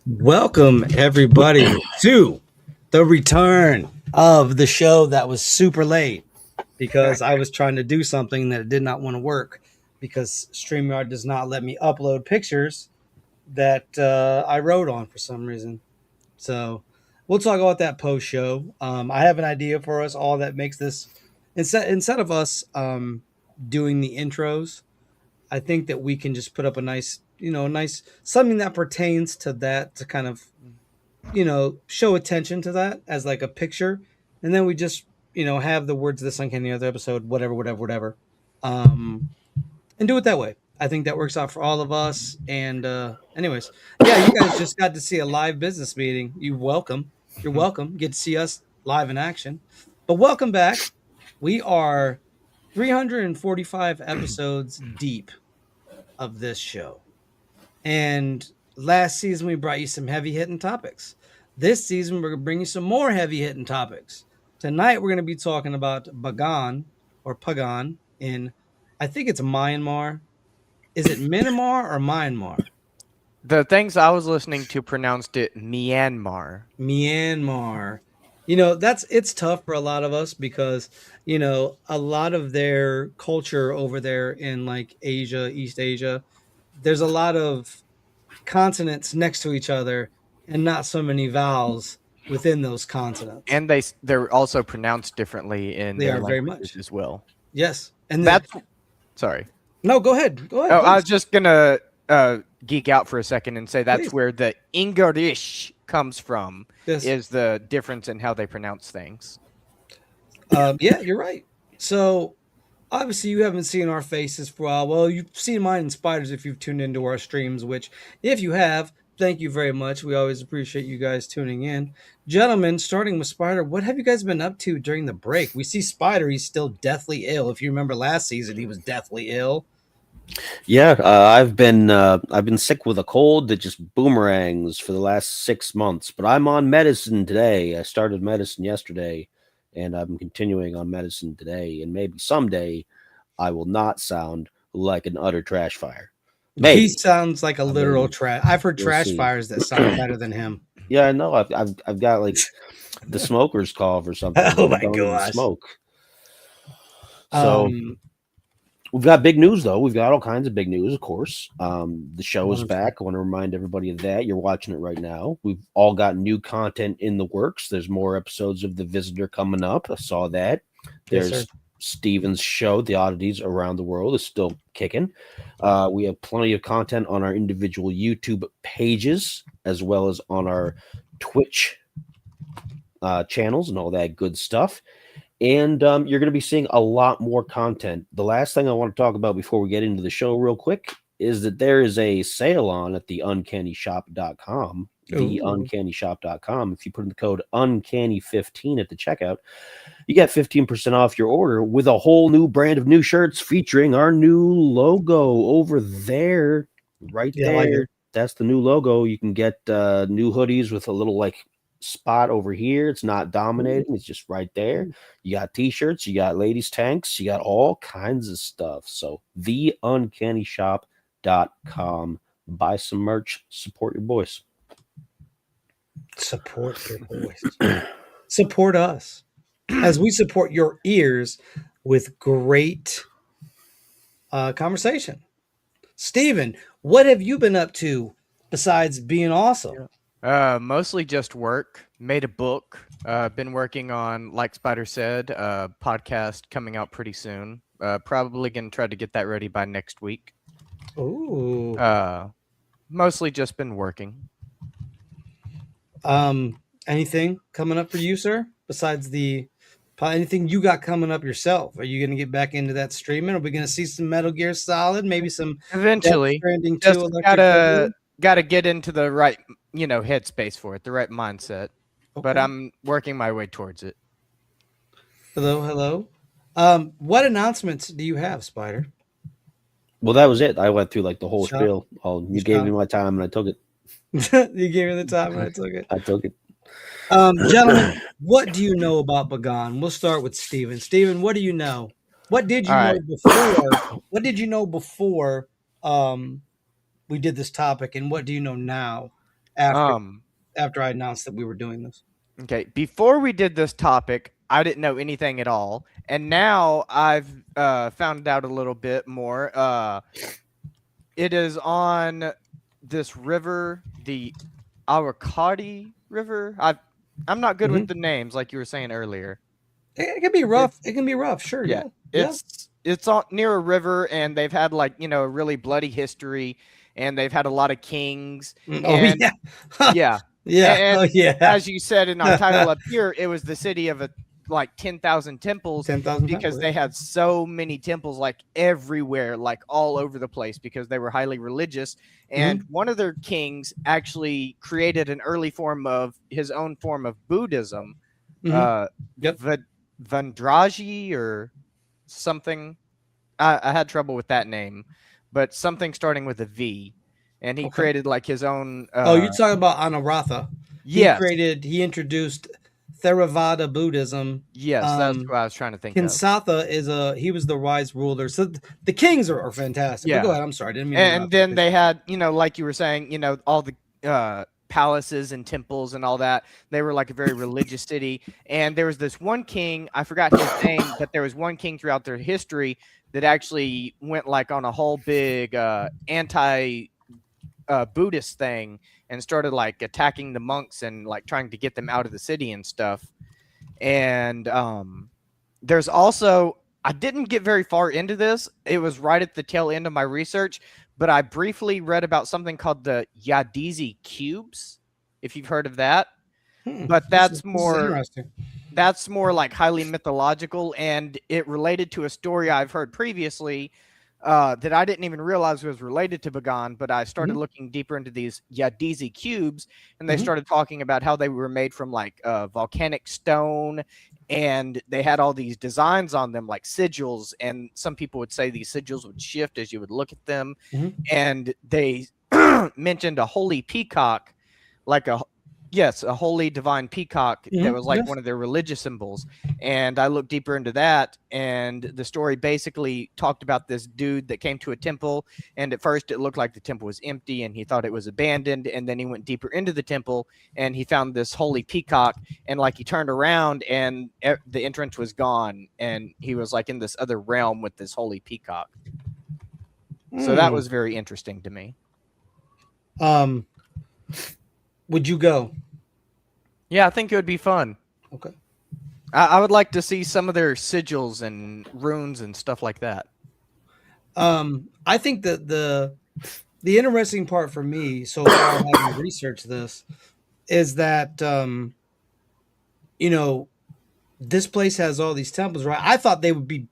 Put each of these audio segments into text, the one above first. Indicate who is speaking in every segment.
Speaker 1: Welcome, everybody, to the return of the show that was super late because I was trying to do something that did not want to work because Streamyard does not let me upload pictures that I wrote on for some reason. So we'll talk about that post show. I have an idea for us all that makes this instead of us doing the intros. I think that we can just put up a nice, nice something that pertains to that to kind of show attention to that as like a picture, and then we just have the words of this uncanny other episode, whatever, whatever, whatever, um, and do it that way. I think that works out for all of us. And anyways, yeah, you guys just got to see a live business meeting. You're welcome. Get to see us live in action. But welcome back. We are 345 episodes deep of this show. And last season, we brought you some heavy hitting topics. This season, we're going to bring you some more heavy hitting topics. Tonight, we're going to be talking about Bagan or Pagan in, I think it's Myanmar. Is it Myanmar or Myanmar?
Speaker 2: The things I was listening to pronounced it Myanmar.
Speaker 1: Myanmar. It's tough for a lot of us because, a lot of their culture over there in like Asia, East Asia, there's a lot of consonants next to each other and not so many vowels within those consonants.
Speaker 2: And they're also pronounced differently in their languages as well.
Speaker 1: Yes.
Speaker 2: And that's sorry.
Speaker 1: No, go ahead. Go ahead.
Speaker 2: Oh, I was just gonna geek out for a second and say that's where the English comes from. Yes. Is the difference in how they pronounce things.
Speaker 1: Yeah, you're right. So obviously you haven't seen our faces for a while. Well, you've seen mine and Spider's if you've tuned into our streams, which if you have, thank you very much. We always appreciate you guys tuning in. Gentlemen, starting with Spider, what have you guys been up to during the break? We see Spider, he's still deathly ill. If you remember last season, he was deathly ill.
Speaker 3: Yeah, I've been sick with a cold that just boomerangs for the last 6 months, but I'm on medicine today. I started medicine yesterday, and I'm continuing on medicine today, and maybe someday I will not sound like an utter trash fire.
Speaker 1: Maybe. He sounds like a literal trash. I've heard trash fires that sound better than him.
Speaker 3: Yeah, I know. I've got like the smoker's cough or something.
Speaker 1: Oh my gosh!
Speaker 3: Smoke. So we've got big news though. We've got all kinds of big news, of course. The show is back. I want to remind everybody of that. You're watching it right now. We've all got new content in the works. There's more episodes of The Visitor coming up. I saw that. There's Steven's show, The Oddities Around the World, is still kicking. We have plenty of content on our individual YouTube pages, as well as on our Twitch channels and all that good stuff. And you're going to be seeing a lot more content. The last thing I want to talk about before we get into the show real quick is that there is a sale on at the uncanyshop.com. The uncanyshop.com. If you put in the code uncanny15 at the checkout, you get 15% off your order with a whole new brand of new shirts featuring our new logo over there. Right there. That's the new logo. You can get new hoodies with a little like spot over here. It's not dominating. It's just right there. You got t-shirts, you got ladies tanks, you got all kinds of stuff. So theuncanyshop.com. Buy some merch, support your boys.
Speaker 1: Support your boys. Support us as we support your ears with great conversation. Steven, what have you been up to besides being awesome?
Speaker 2: Mostly just work. Made a book. Been working on, like Spider said, a podcast coming out pretty soon. Probably gonna try to get that ready by next week.
Speaker 1: Ooh.
Speaker 2: Mostly just been working.
Speaker 1: Anything coming up for you, sir? Besides anything you got coming up yourself? Are you gonna get back into that streaming? Are we gonna see some Metal Gear Solid? Maybe some
Speaker 2: eventually. Just gotta get into the right, headspace for it, the right mindset. Okay. But I'm working my way towards it.
Speaker 1: Hello. What announcements do you have, Spider?
Speaker 3: Well, that was it. I went through like the whole spiel. You gave me my time and I took it.
Speaker 1: You gave me the time and I took it.
Speaker 3: I took it.
Speaker 1: Gentlemen, what do you know about Bagan? We'll start with Steven. Steven, what do you know? What did you know before? What did you know before we did this topic, and what do you know now after I announced that we were doing this.
Speaker 2: Okay, before we did this topic, I didn't know anything at all, and now I've found out a little bit more. It is on this river, the Awakadi River. I'm not good with the names, like you were saying earlier.
Speaker 1: It can be rough. It can be rough. Sure. Yeah.
Speaker 2: It's on near a river, and they've had like a really bloody history, and they've had a lot of kings. And, yeah.
Speaker 1: Yeah.
Speaker 2: And as you said in our title up here, it was the city of 10,000 temples.
Speaker 1: 10,000
Speaker 2: because they had so many temples like everywhere, like all over the place, because they were highly religious. And one of their kings actually created an early form of his own form of Buddhism, Vandraji or something. I had trouble with that name, but something starting with a V. And he created like his own.
Speaker 1: You're talking about Anaratha.
Speaker 2: Yeah.
Speaker 1: He introduced Theravada Buddhism.
Speaker 2: Yes, that's what I was trying to think
Speaker 1: Kinsatha he was the wise ruler. So the kings are fantastic.
Speaker 2: Yeah.
Speaker 1: Go ahead. I'm sorry. I didn't mean
Speaker 2: and then they had, like you were saying, all the palaces and temples and all that. They were like a very religious city. And there was this one king, I forgot his name, but there was one king throughout their history that actually went like on a whole big anti Buddhist thing and started like attacking the monks and like trying to get them out of the city and stuff. And there's also, I didn't get very far into this. It was right at the tail end of my research, but I briefly read about something called the Yadizi cubes, if you've heard of that. But that's more like highly mythological, and it related to a story I've heard previously that I didn't even realize was related to Bagan, but I started looking deeper into these Yadizi cubes, and they started talking about how they were made from like volcanic stone, and they had all these designs on them like sigils, and some people would say these sigils would shift as you would look at them. And they mentioned a holy peacock, like a holy divine peacock that was like one of their religious symbols. And I looked deeper into that, and the story basically talked about this dude that came to a temple, and at first it looked like the temple was empty and he thought it was abandoned, and then he went deeper into the temple and he found this holy peacock, and like he turned around and the entrance was gone, and he was like in this other realm with this holy peacock. So that was very interesting to me.
Speaker 1: Would you go?
Speaker 2: Yeah, I think it would be fun.
Speaker 1: Okay.
Speaker 2: I would like to see some of their sigils and runes and stuff like that.
Speaker 1: I think that the interesting part for me, so far having researched this, is that this place has all these temples, right? I thought they would be.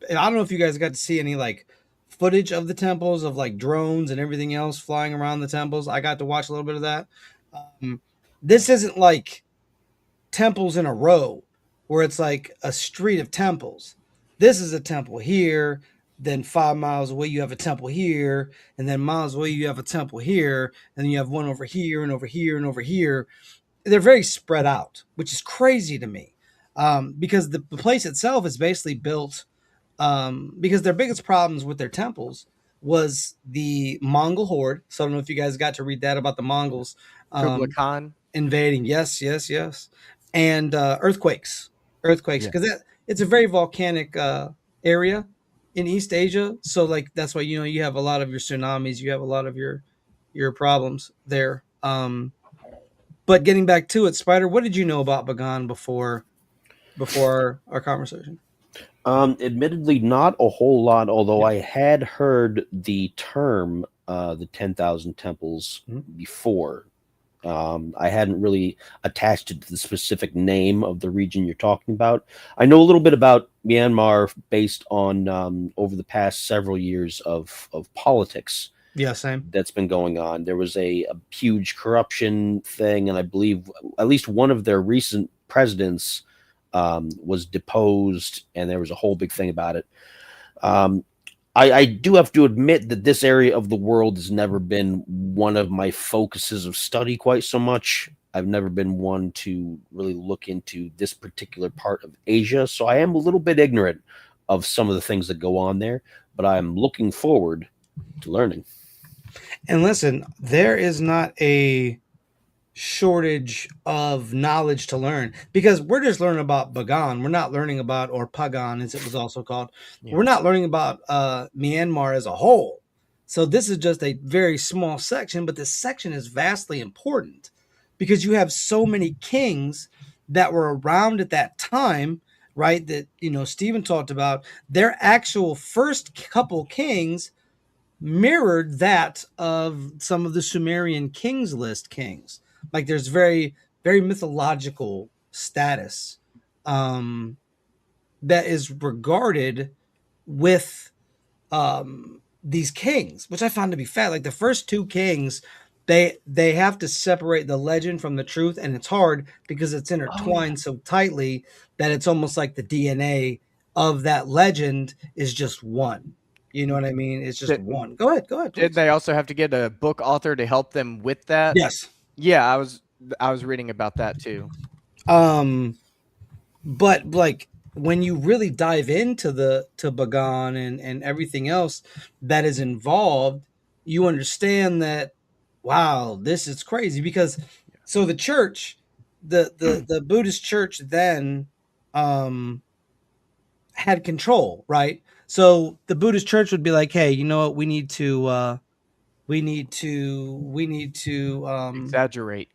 Speaker 1: I don't know if you guys got to see any like footage of the temples, of like drones and everything else flying around the temples. I got to watch a little bit of that. This isn't like temples in a row where it's like a street of temples. This is a temple here, then 5 miles away you have a temple here, and then miles away you have a temple here, and then you have one over here and over here and over here. They're very spread out, which is crazy to me, because the place itself is basically built because their biggest problems with their temples was the Mongol horde. So I don't know if you guys got to read that about the Mongols
Speaker 2: Kublai Khan
Speaker 1: invading. Yes. And earthquakes, because it's a very volcanic area in East Asia. So like that's why you have a lot of your tsunamis, you have a lot of your problems there. But getting back to it, Spider, what did you know about Bagan before our conversation?
Speaker 3: Admittedly, not a whole lot, although I had heard the term the 10,000 temples before. I hadn't really attached it to the specific name of the region you're talking about. I know a little bit about Myanmar based on over the past several years of politics.
Speaker 1: Yeah, same.
Speaker 3: That's been going on. There was a huge corruption thing, and I believe at least one of their recent presidents was deposed, and there was a whole big thing about it. I do have to admit that this area of the world has never been one of my focuses of study quite so much. I've never been one to really look into this particular part of Asia, so I am a little bit ignorant of some of the things that go on there, but I'm looking forward to learning.
Speaker 1: And listen, there is not a shortage of knowledge to learn, because we're just learning about Bagan. We're not learning about, or Pagan as it was also called.
Speaker 2: Yeah.
Speaker 1: We're not learning about Myanmar as a whole. So this is just a very small section, but this section is vastly important because you have so many kings that were around at that time, right? That, you know, Stephen talked about. Their actual first couple kings mirrored that of some of the Sumerian kings list kings. Like there's very, very mythological status that is regarded with these kings, which I found to be fat. Like the first two kings, they have to separate the legend from the truth, and it's hard because it's intertwined so tightly that it's almost like the DNA of that legend is just one. You know what I mean? It's just one. Go ahead,
Speaker 2: Did
Speaker 1: please.
Speaker 2: they also have to get a book author to help them with that?
Speaker 1: Yes.
Speaker 2: Yeah, I was reading about that too.
Speaker 1: But like when you really dive into to Bagan and everything else that is involved, you understand that wow, this is crazy. Because so the church, the Buddhist church then had control, right? So the Buddhist church would be like, hey, you know what, we need to
Speaker 2: Exaggerate.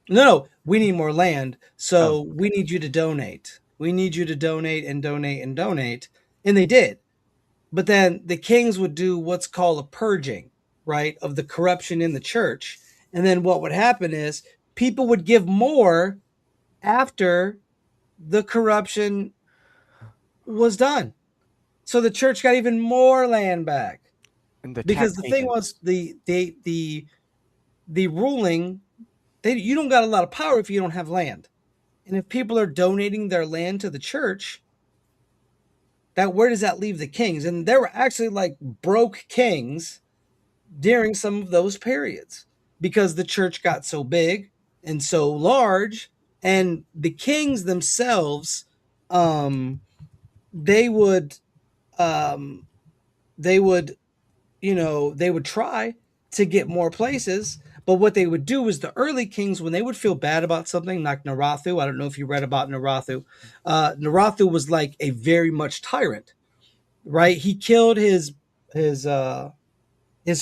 Speaker 1: no, we need more land. So
Speaker 2: Oh.
Speaker 1: we need you to donate. We need you to donate and donate and donate. And they did. But then the kings would do what's called a purging, right, of the corruption in the church. And then what would happen is people would give more after the corruption was done. So the church got even more land back.
Speaker 2: And the
Speaker 1: Because the thing
Speaker 2: taxation.
Speaker 1: was the ruling, you don't got a lot of power if you don't have land. And if people are donating their land to the church, that where does that leave the kings? And there were actually like broke kings during some of those periods because the church got so big and so large, and the kings themselves, they would, um, they would, they would try to get more places. But what they would do is the early kings, when they would feel bad about something, like Narathu, I don't know if you read about Narathu. Narathu was like a very much tyrant, right? He killed his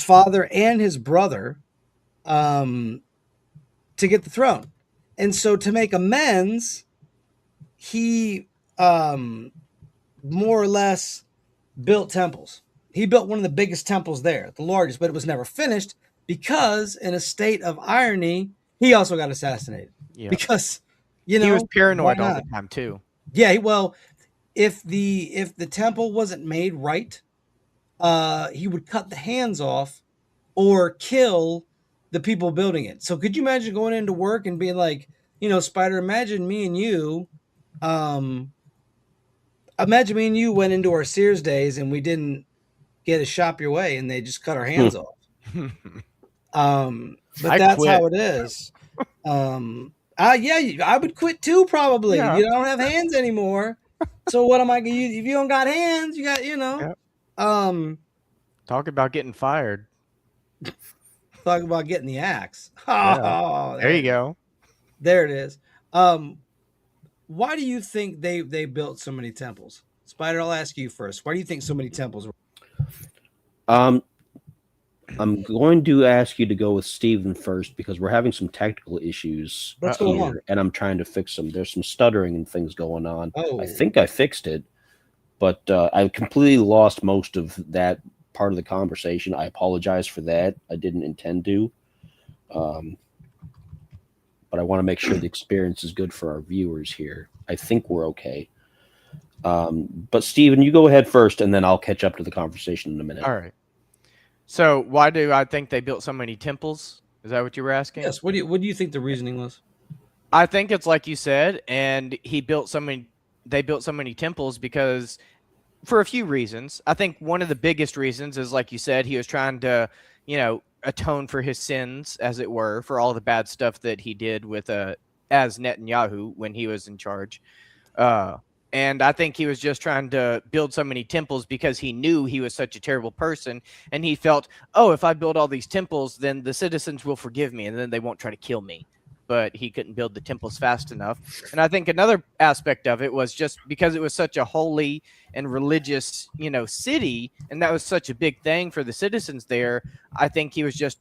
Speaker 1: father and his brother to get the throne, and so to make amends, he more or less built temples. He built one of the biggest temples there, the largest, but it was never finished because, in a state of irony, he also got assassinated.
Speaker 2: Yeah.
Speaker 1: Because,
Speaker 2: He was
Speaker 1: why
Speaker 2: paranoid all
Speaker 1: not?
Speaker 2: the time too.
Speaker 1: Yeah, well, if the temple wasn't made right, he would cut the hands off or kill the people building it. So could you imagine going into work and being like, Spider, imagine me and you, went into our Sears days and we didn't get a shop your way and they just cut our hands off. But
Speaker 2: I
Speaker 1: that's
Speaker 2: quit.
Speaker 1: how it is. Yeah, I would quit too, probably.
Speaker 2: Yeah.
Speaker 1: You don't have hands anymore. So what am I gonna use? If you don't got hands, you got,
Speaker 2: Yep.
Speaker 1: um,
Speaker 2: Talk about getting fired.
Speaker 1: talk about getting the axe.
Speaker 2: Yeah.
Speaker 1: Oh,
Speaker 2: There you go.
Speaker 1: There it is. Why do you think they built so many temples? Spider, I'll ask you first. Why do you think so many temples were?
Speaker 3: I'm going to ask you to go with Steven first because we're having some technical issues
Speaker 1: What's going on?
Speaker 3: and I'm trying to fix them. There's some stuttering and things going on.
Speaker 1: Oh.
Speaker 3: I think I fixed it, but I completely lost most of that part of the conversation. I apologize for that. I didn't intend to. But I want to make sure the experience is good for our viewers here. I think we're okay. But Steven, you go ahead first, and then I'll catch up to the conversation in a minute.
Speaker 2: All right. So why do I think they built so many temples? Is that what you were asking?
Speaker 1: Yes. What do you think the reasoning was?
Speaker 2: I think it's like you said, and they built so many temples because for a few reasons. I think one of the biggest reasons is, like you said, he was trying to, atone for his sins, as it were, for all the bad stuff that he did with as Netanyahu when he was in charge. And I think he was just trying to build so many temples because he knew he was such a terrible person. And he felt, oh, if I build all these temples, then the citizens will forgive me and then they won't try to kill me. But he couldn't build the temples fast enough. And I think another aspect of it was just because it was such a holy and religious, city, and that was such a big thing for the citizens there. I think he was just,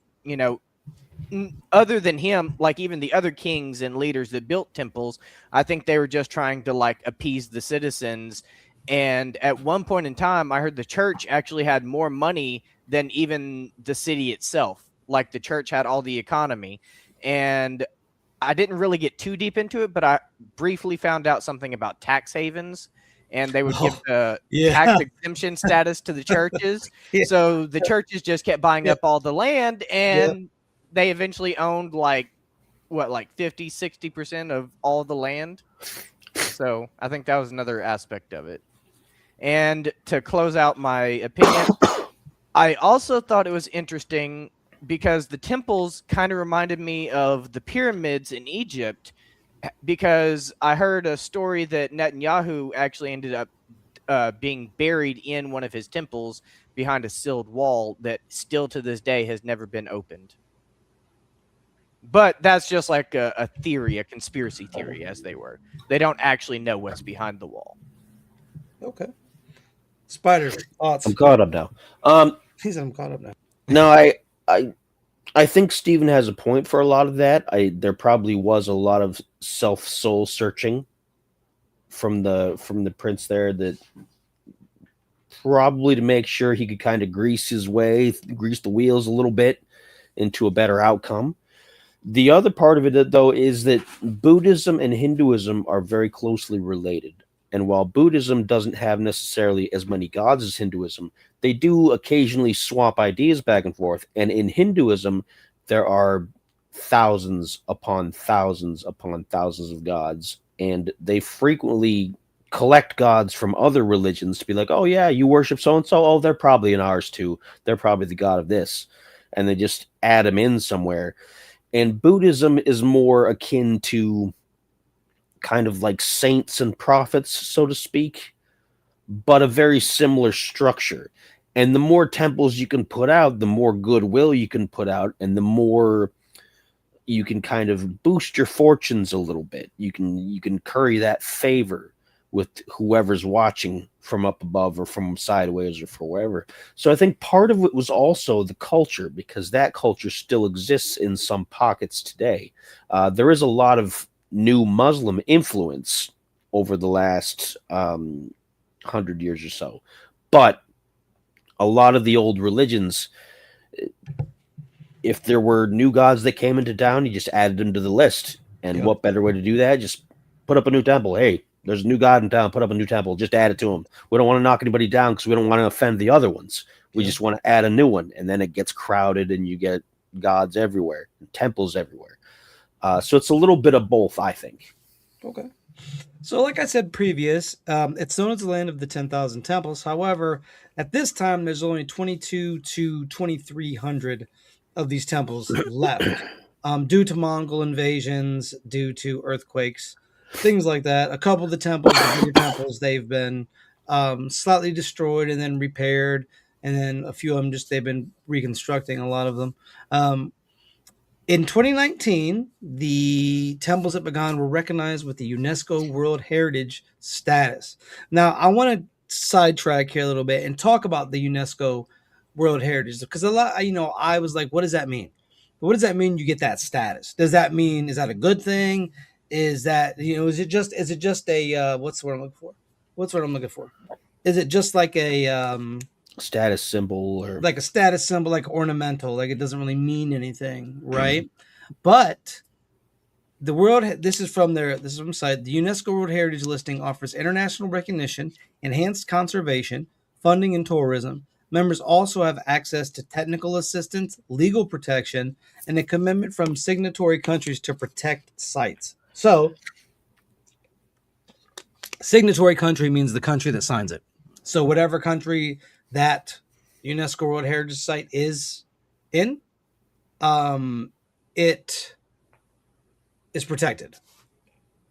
Speaker 2: other than him, like even the other kings and leaders that built temples, I think they were just trying to like appease the citizens. And at one point in time, I heard the church actually had more money than even the city itself. Like the church had all the economy. And I didn't really get too deep into it, but I briefly found out something about tax havens, and they would give the tax exemption status to the churches. So the churches just kept buying up all the land, and they eventually owned like 50, 60% of all the land. So I think that was another aspect of it. And to close out my opinion, I also thought it was interesting because the temples kind of reminded me of the pyramids in Egypt, because I heard a story that Netanyahu actually ended up being buried in one of his temples behind a sealed wall that still to this day has never been opened. But that's just like a theory, a conspiracy theory, as they were. They don't actually know what's behind the wall.
Speaker 1: Okay. Spider, thoughts?
Speaker 3: I'm caught up now.
Speaker 1: He said I'm caught up now.
Speaker 3: No, I think Steven has a point for a lot of that. There probably was a lot of soul searching from the prince there, that probably to make sure he could kind of grease the wheels a little bit into a better outcome. The other part of it, though, is that Buddhism and Hinduism are very closely related. And while Buddhism doesn't have necessarily as many gods as Hinduism, they do occasionally swap ideas back and forth. And in Hinduism, there are thousands upon thousands upon thousands of gods. And they frequently collect gods from other religions to be like, oh, yeah, you worship so-and-so. Oh, they're probably in ours, too. They're probably the god of this. And they just add them in somewhere. And Buddhism is more akin to kind of like saints and prophets, so to speak, but a very similar structure. And the more temples you can put out, the more goodwill you can put out, and the more you can kind of boost your fortunes a little bit. You can curry that favor with whoever's watching from up above or from sideways or from wherever. So I think part of it was also the culture, because that culture still exists in some pockets today. There is a lot of new Muslim influence over the last 100 years or so. But a lot of the old religions, if there were new gods that came into town, you just added them to the list. And what better way to do that? Just put up a new temple. Hey, there's a new god in town. Put up a new temple. Just add it to them. We don't want to knock anybody down because we don't want to offend the other ones. We just want to add a new one. And then it gets crowded and you get gods everywhere, and temples everywhere. So it's a little bit of both, I think.
Speaker 1: Okay. So like I said previous, it's known as the land of the 10,000 temples. However, at this time, there's only 22 to 2,300 of these temples left due to Mongol invasions, due to earthquakes, things like that. A couple of the temples, the bigger temples, they've been slightly destroyed and then repaired. And then a few of them they've been reconstructing a lot of them. In 2019, the temples at Bagan were recognized with the UNESCO World Heritage status. Now, I want to sidetrack here a little bit and talk about the UNESCO World Heritage, because a lot, I was like, what does that mean? What does that mean? You get that status? Does that mean, is that a good thing? Is that, is it just a, what's the word I'm looking for? What's the word I'm looking for? Is it just like a,
Speaker 3: status symbol, or
Speaker 1: like a status symbol, like ornamental, like it doesn't really mean anything, right? But this is from the site. The UNESCO World Heritage listing offers international recognition, enhanced conservation, funding, and tourism. Members also have access to technical assistance, legal protection, and a commitment from signatory countries to protect sites. So, signatory country means the country that signs it. So whatever country that UNESCO World Heritage Site is in, it is protected.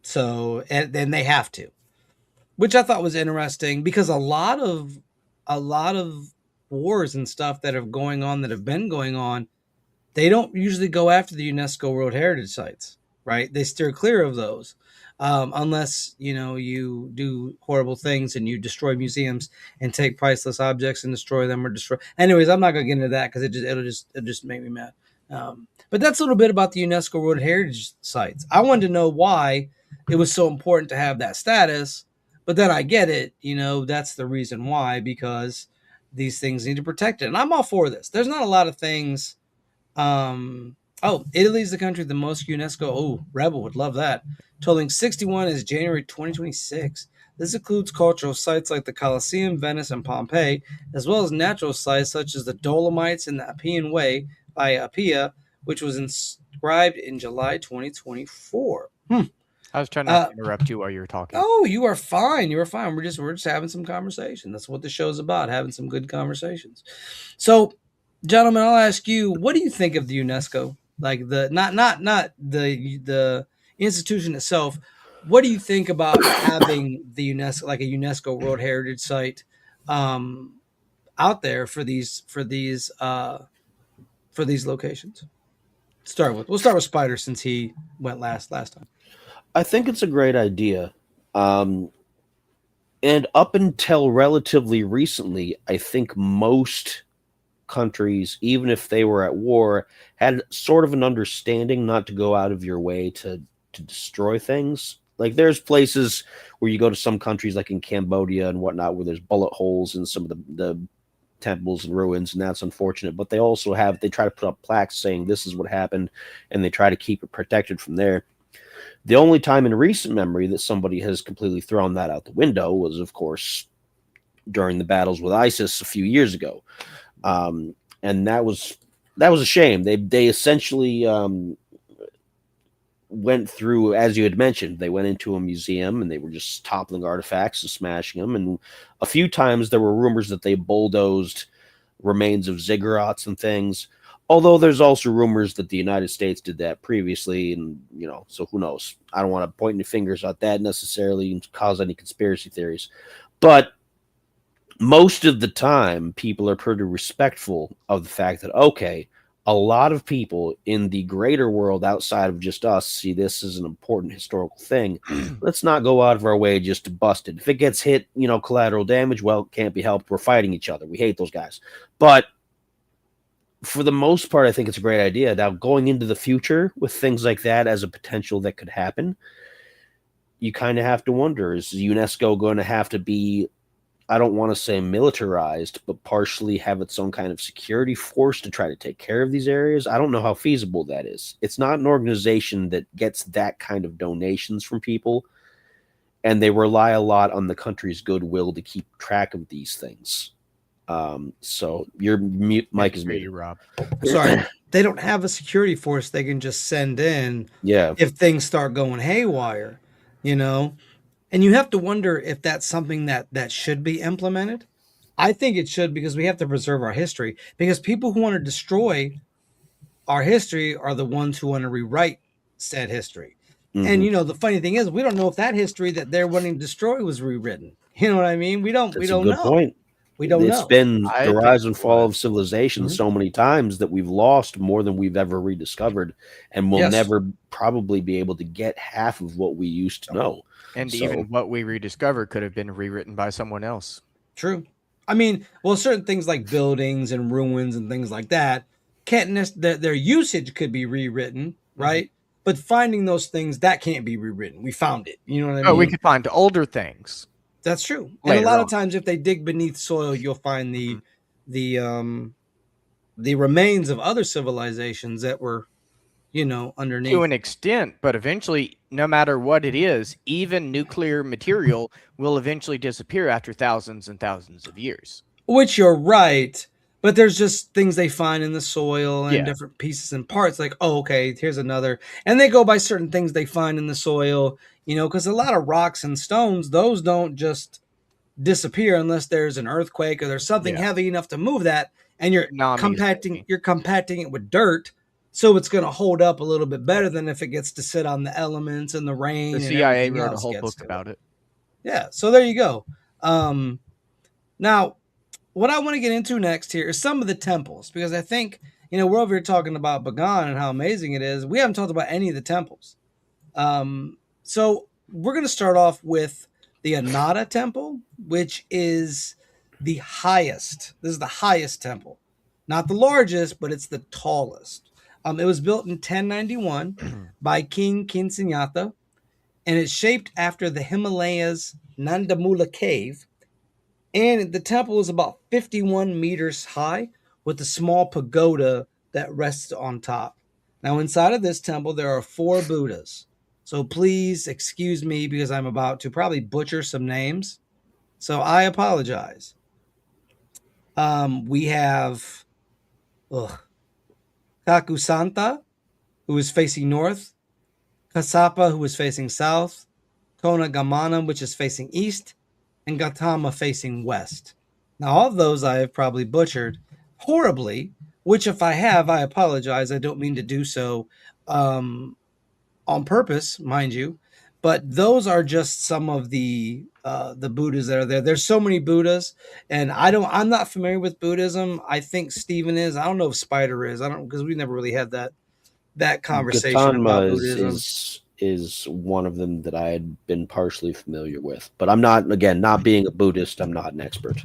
Speaker 1: So, and then they have to. which I thought was interesting because a lot of wars and stuff that have been going on, they don't usually go after the UNESCO World Heritage Sites, right? They steer clear of those, unless you do horrible things and you destroy museums and take priceless objects and destroy them or destroy. Anyways, I'm not gonna get into that because it'll just make me mad. But that's a little bit about the UNESCO World Heritage Sites. I wanted to know why it was so important to have that status, but then I get it. That's the reason why, because these things need to protect it, and I'm all for this. There's not a lot of things. Italy's the country with the most UNESCO. Oh, Rebel would love that. Totaling 61 is January 2026. This includes cultural sites like the Colosseum, Venice, and Pompeii, as well as natural sites such as the Dolomites and the Appian Way by Appia, which was inscribed in July 2024.
Speaker 2: I was trying not to interrupt you while you were talking.
Speaker 1: Oh, you are fine. You are fine. We're just having some conversation. That's what the show's about, having some good conversations. So, gentlemen, I'll ask you, what do you think of the UNESCO? Like the not the institution itself. What do you think about having the UNESCO, like a UNESCO World Heritage Site, out there for these locations? We'll start with Spider since he went last time.
Speaker 3: I think it's a great idea. And up until relatively recently, I think most countries, even if they were at war, had sort of an understanding not to go out of your way to destroy things. Like there's places where you go to some countries like in Cambodia and whatnot where there's bullet holes in some of the temples and ruins, and that's unfortunate. But they try to put up plaques saying this is what happened, and they try to keep it protected from there. The only time in recent memory that somebody has completely thrown that out the window was, of course, during the battles with ISIS a few years ago. And that was a shame. They essentially went through, as you had mentioned, they went into a museum and they were just toppling artifacts and smashing them. And a few times there were rumors that they bulldozed remains of ziggurats and things. Although there's also rumors that the United States did that previously, and so who knows? I don't want to point any fingers at that necessarily and cause any conspiracy theories. But most of the time, people are pretty respectful of the fact that, okay, a lot of people in the greater world outside of just us see this as an important historical thing. Let's not go out of our way just to bust it. If it gets hit, collateral damage, well, it can't be helped. We're fighting each other. We hate those guys. But for the most part, I think it's a great idea. Now, going into the future with things like that as a potential that could happen, you kind of have to wonder, is UNESCO going to have to be, I don't want to say militarized, but partially have its own kind of security force to try to take care of these areas? I don't know how feasible that is. It's not an organization that gets that kind of donations from people, and they rely a lot on the country's goodwill to keep track of these things. So your mic is muted,
Speaker 2: Rob.
Speaker 1: Sorry, they don't have a security force they can just send in.
Speaker 3: Yeah,
Speaker 1: if things start going haywire, and you have to wonder if that's something that should be implemented. I think it should, because we have to preserve our history. Because people who want to destroy our history are the ones who want to rewrite said history. Mm-hmm. And the funny thing is, we don't know if that history that they're wanting to destroy was rewritten. You know what I mean? We don't know.
Speaker 3: Good point.
Speaker 1: We don't know.
Speaker 3: It's been the rise and fall of civilization so many times that we've lost more than we've ever rediscovered, and we'll never probably be able to get half of what we used to know.
Speaker 2: And even what we rediscovered could have been rewritten by someone else.
Speaker 1: True. I mean, well, certain things like buildings and ruins and things like that their usage could be rewritten, right? But finding those things, that can't be rewritten. We found it. You know what I mean?
Speaker 2: Oh, we could find older things.
Speaker 1: That's true. And a lot of times, if they dig beneath soil, you'll find the remains of other civilizations that were, underneath.
Speaker 2: To an extent, but eventually, no matter what it is, even nuclear material will eventually disappear after thousands and thousands of years.
Speaker 1: Which you're right. But there's just things they find in the soil and different pieces and parts. Like, oh, okay, here's another. And they go by certain things they find in the soil, because a lot of rocks and stones, those don't just disappear unless there's an earthquake or there's something heavy enough to move that. And you're compacting it with dirt. So it's going to hold up a little bit better than if it gets to sit on the elements and the rain.
Speaker 2: The CIA wrote a whole book about it.
Speaker 1: Yeah. So there you go. Now, what I want to get into next here is some of the temples, because I think, we're over here talking about Bagan and how amazing it is. We haven't talked about any of the temples. So we're going to start off with the Anada Temple, which is the highest. This is the highest temple, not the largest, but it's the tallest. It was built in 1091 by King Kinsinyata, and it's shaped after the Himalayas Nandamula Cave. And the temple is about 51 meters high with a small pagoda that rests on top. Now, inside of this temple, there are 4 Buddhas. So please excuse me because I'm about to probably butcher some names. So I apologize. We have Kakusanta, who is facing north, Kasapa, who is facing south, Kona Gamana, which is facing east, and Gautama facing west. Now, all of those I have probably butchered horribly, which if I have, I apologize. I don't mean to do so on purpose, mind you. But those are just some of the Buddhas that are there. There's so many Buddhas, and I'm not familiar with Buddhism. I think Steven is. I don't know if Spider is. I don't, because we never really had that conversation about Buddhism.
Speaker 3: Is one of them that I had been partially familiar with, but I'm not, again, not being a Buddhist, I'm not an expert.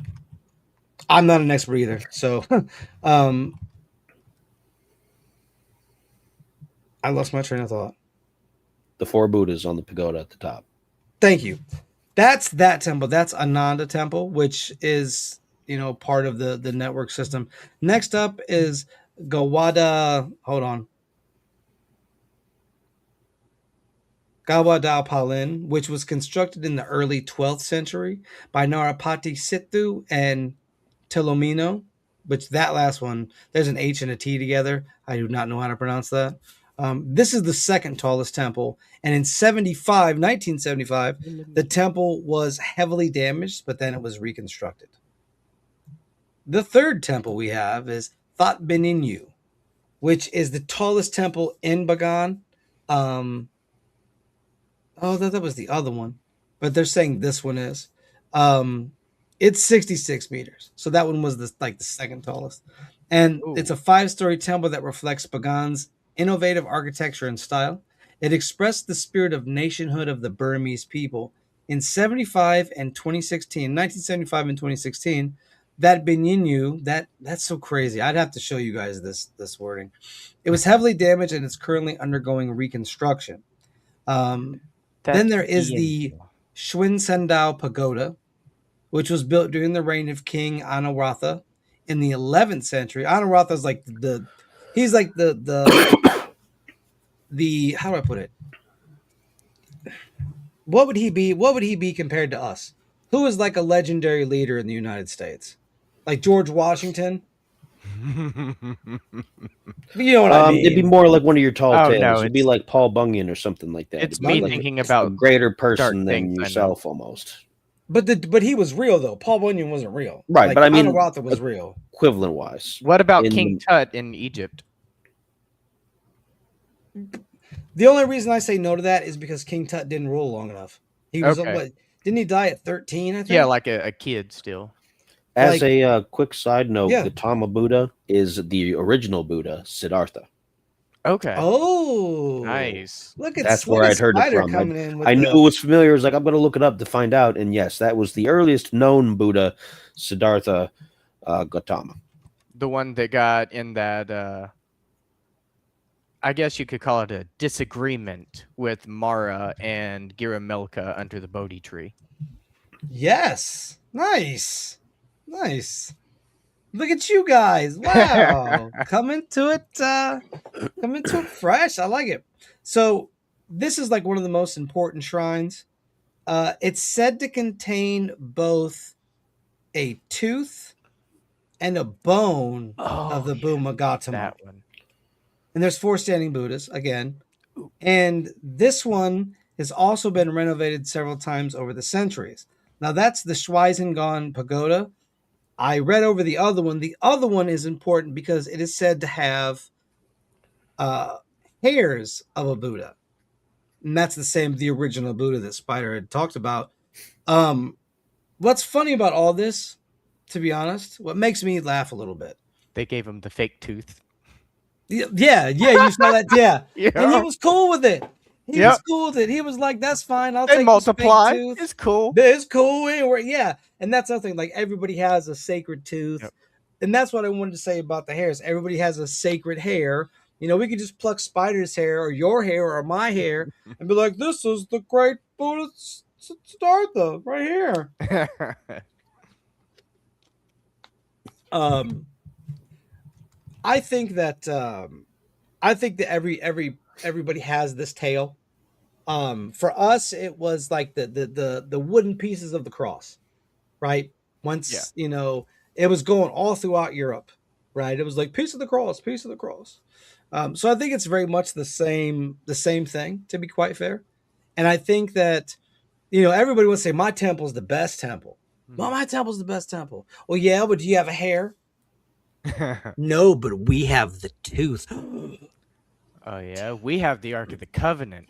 Speaker 1: I'm not an expert either. So I lost my train of thought.
Speaker 3: The 4 Buddhas on the pagoda at the top.
Speaker 1: Thank you. That's that temple. That's Ananda Temple, which is, part of the network system. Next up is Gawada. Hold on. Gawadao Palin, which was constructed in the early 12th century by Narapati Sittu and Telomino, which that last one, there's an H and a T together. I do not know how to pronounce that. This is the second tallest temple. And in 1975, the temple was heavily damaged, but then it was reconstructed. The third temple we have is Thot Beninyu, which is the tallest temple in Bagan. That was the other one, but they're saying this one is. It's 66 meters, so that one was the second tallest, and It's a 5-story temple that reflects Bagan's innovative architecture and style. It expressed the spirit of nationhood of the Burmese people. In 1975 and 2016, that Beninyu, that's so crazy. I'd have to show you guys this wording. It was heavily damaged and it's currently undergoing reconstruction. Then there is the Shwin Sendao Pagoda, which was built during the reign of King Anuratha in the 11th century. Anuratha is like he's like the how do I put it? What would he be? What would he be compared to us? Who is like a legendary leader in the United States? Like George Washington? You know what I mean?
Speaker 3: It'd be more like one of your tall tales.
Speaker 2: No,
Speaker 3: it'd be like Paul Bunyan or something like that.
Speaker 2: It's me thinking about
Speaker 3: a greater person than yourself almost.
Speaker 1: But he was real though. Paul Bunyan wasn't real,
Speaker 3: right? But I mean,
Speaker 1: Anuratha was real,
Speaker 3: equivalent wise.
Speaker 2: What about King Tut in Egypt?
Speaker 1: The only reason I say no to that is because King Tut didn't rule long enough. He was didn't he die at 13? I think.
Speaker 2: Yeah, like a kid still.
Speaker 3: As a quick side note, Gautama Buddha is the original Buddha, Siddhartha.
Speaker 2: Okay.
Speaker 1: Oh,
Speaker 2: nice.
Speaker 3: That's where I'd heard it from. I knew it was familiar. I was like, I'm going to look it up to find out. And yes, that was the earliest known Buddha, Siddhartha Gautama.
Speaker 2: The one that got in that, I guess you could call it a disagreement with Mara and Giramelka under the Bodhi tree. Yes.
Speaker 1: Nice. Look at you guys. Wow. Coming to it fresh. I like it. So this is like one of the most important shrines. It's said to contain both a tooth and a bone of the Bhuma Gautama.
Speaker 2: That one.
Speaker 1: And there's 4 standing Buddhas again. And this one has also been renovated several times over the centuries. Now that's the Shwaizengon Pagoda. I read over the other one. The other one is important because it is said to have hairs of a Buddha. And that's the original Buddha that Spider had talked about What's funny about all this, to be honest, what makes me laugh a little bit.
Speaker 2: They gave him the fake tooth.
Speaker 1: Yeah, you saw that, yeah.
Speaker 2: Yeah.
Speaker 1: And he was cool with it. He was
Speaker 2: Yep.
Speaker 1: cool with it. He was like, "That's fine. I'll
Speaker 2: They
Speaker 1: take
Speaker 2: multiply.
Speaker 1: this fake tooth.
Speaker 2: It's cool.
Speaker 1: It's cool." Yeah, and that's the thing. Like everybody has a sacred tooth,
Speaker 2: Yep.
Speaker 1: and that's what I wanted to say about the hairs. Everybody has a sacred hair. You know, we could just pluck Spider's hair or your hair or my hair and be like, "This is the great Buddha Siddhartha right here." I think that everybody has this tale. For us, it was like the wooden pieces of the cross, right? Once you know, it was going all throughout Europe, right? It was like piece of the cross, piece of the cross. So I think it's very much the same thing, to be quite fair. And I think that everybody would say my temple's the best temple. Well, my temple's the best temple. Well, yeah, but do you have a hair? No, but we have the tooth.
Speaker 2: Oh yeah, we have the Ark of the Covenant.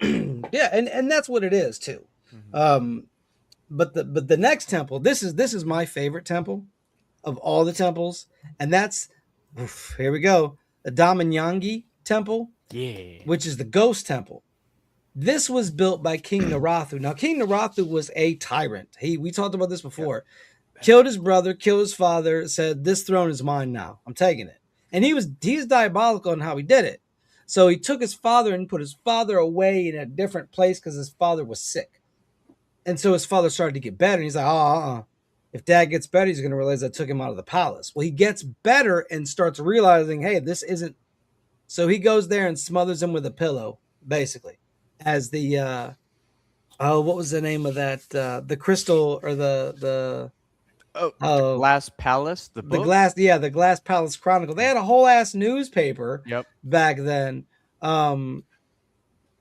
Speaker 1: Yeah, and that's what it is too. But the next temple, this is my favorite temple of all the temples, and that's here we go, the Damayangi temple, which is the ghost temple. This was built by King Narathu. Now, King Narathu was a tyrant. We talked about this before. Killed his brother, killed his father, said, "This throne is mine now. I'm taking it." And he's diabolical in how he did it. So he took his father and put his father away in a different place because his father was sick. And so his father started to get better. And he's like, if dad gets better, he's going to realize I took him out of the palace. Well, he gets better and starts realizing, hey, this isn't. So he goes there and smothers him with a pillow, basically, as the, what was the name of that? The crystal or the
Speaker 2: Glass Palace, the
Speaker 1: Glass Palace Chronicle. They had a whole ass newspaper back then. And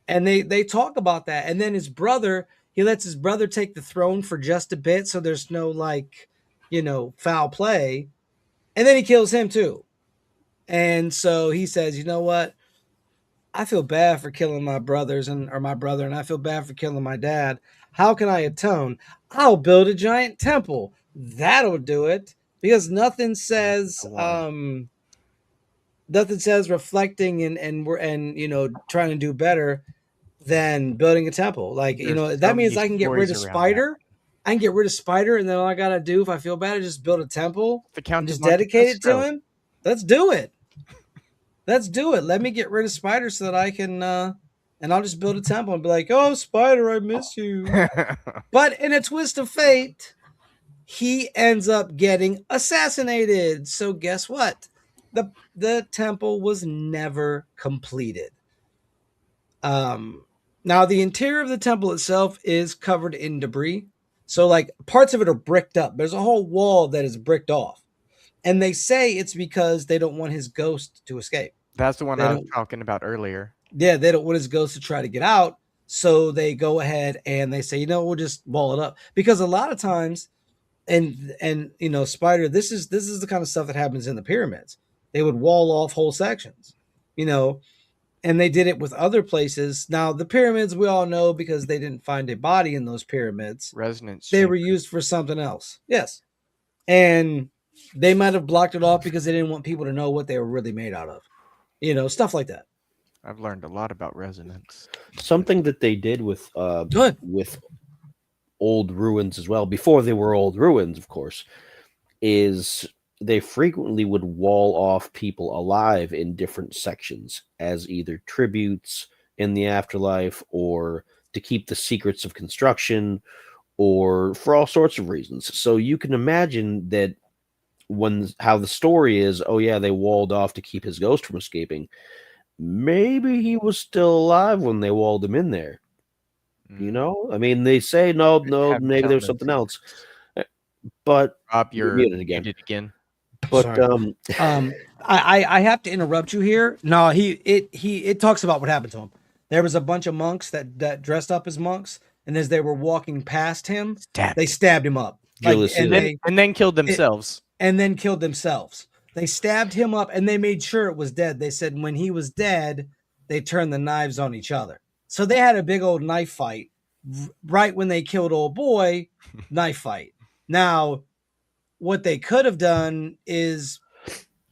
Speaker 1: they talk about that. And then he lets his brother take the throne for just a bit, so there's no foul play. And then he kills him too. And so he says, "You know what? I feel bad for killing my brothers or my brother, and I feel bad for killing my dad. How can I atone? I'll build a giant temple. That'll do it." Because nothing says reflecting and trying to do better than building a temple. Like, that means I can get rid of Spider. I can get rid of Spider, and then all I gotta do if I feel bad is just build a temple and just dedicate it to him. Let's do it. Let's do it. Let me get rid of Spider so that I can and I'll just build a temple and be like, "Oh, Spider, I miss you." But in a twist of fate, he ends up getting assassinated. So guess what? The temple was never completed. Now the interior of the temple itself is covered in debris. So like parts of it are bricked up. There's a whole wall that is bricked off. And they say it's because they don't want his ghost to escape.
Speaker 2: That's the one I was talking about earlier. Yeah,
Speaker 1: they don't want his ghost to try to get out. So they go ahead and they say, we'll just wall it up. Because a lot of times, and Spider, this is the kind of stuff that happens in the pyramids. They would wall off whole sections, and they did it with other places. Now, the pyramids, we all know, because they didn't find a body in those pyramids.
Speaker 2: Resonance.
Speaker 1: They were used for something else. Yes. And they might have blocked it off because they didn't want people to know what they were really made out of. Stuff like that.
Speaker 2: I've learned a lot about resonance.
Speaker 3: Something that they did with old ruins as well, before they were old ruins, of course, is they frequently would wall off people alive in different sections as either tributes in the afterlife or to keep the secrets of construction or for all sorts of reasons. So you can imagine that how the story is, they walled off to keep his ghost from escaping. Maybe he was still alive when they walled him in there. I mean, they say no, maybe there's something else. But
Speaker 2: Rob, you're muted again.
Speaker 3: But
Speaker 1: I have to interrupt you here. No, it talks about what happened to him. There was a bunch of monks that dressed up as monks, and as they were walking past him, they stabbed him up.
Speaker 2: And then killed themselves.
Speaker 1: They stabbed him up, and they made sure it was dead. They said when he was dead, they turned the knives on each other. So they had a big old knife fight right when they killed old boy, knife fight. Now, what they could have done is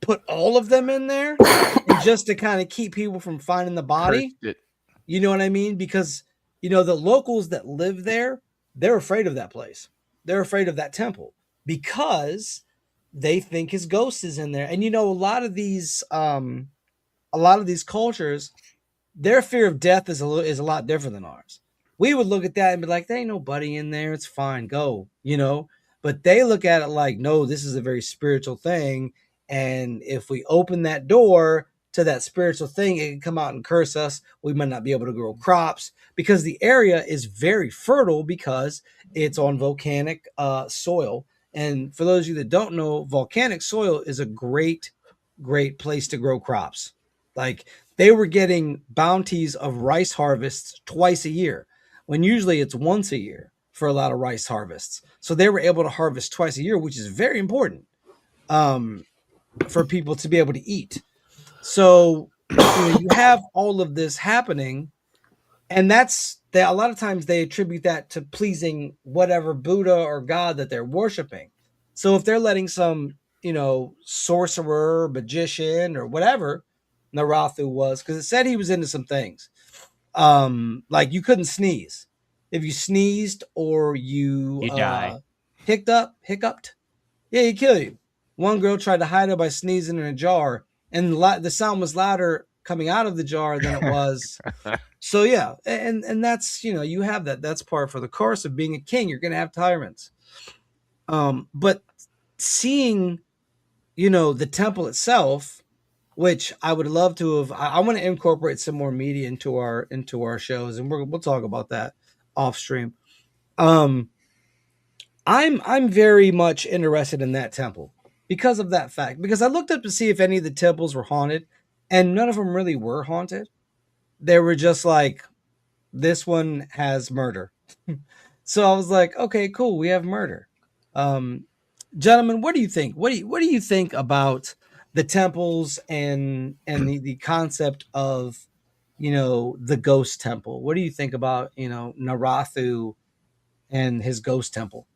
Speaker 1: put all of them in there, and just to kind of keep people from finding the body.
Speaker 2: Cursed it.
Speaker 1: You know what I mean? Because the locals that live there, they're afraid of that place. They're afraid of that temple because they think his ghost is in there. And a lot of these cultures, their fear of death is a lot different than ours. We would look at that and be like, there ain't nobody in there. It's fine. Go, But they look at it like, no, this is a very spiritual thing. And if we open that door to that spiritual thing, it can come out and curse us. We might not be able to grow crops because the area is very fertile because it's on volcanic soil. And for those of you that don't know, volcanic soil is a great place to grow crops. Like, they were getting bounties of rice harvests twice a year, when usually it's once a year for a lot of rice harvests. So they were able to harvest twice a year, which is very important for people to be able to eat. So you have all of this happening, and a lot of times they attribute that to pleasing whatever Buddha or God that they're worshiping. So if they're letting some sorcerer, magician, or whatever Narathu was, because it said he was into some things. Like, you couldn't sneeze. If you sneezed or you
Speaker 2: die.
Speaker 1: hiccuped, yeah, he'd kill you. One girl tried to hide it by sneezing in a jar, and the sound was louder coming out of the jar than it was. So yeah, and that's you have that. That's part for the course of being a king. You're gonna have tyrants. But seeing the temple itself, which I would love to have. I want to incorporate some more media into our shows, and we'll talk about that off stream. I'm very much interested in that temple because of that fact. Because I looked up to see if any of the temples were haunted, and none of them really were haunted. They were just like, this one has murder. So I was like, okay, cool, we have murder. Gentlemen, what do you think? What do you think about the temples and the concept of the ghost temple? What do you think about Narathu and his ghost temple?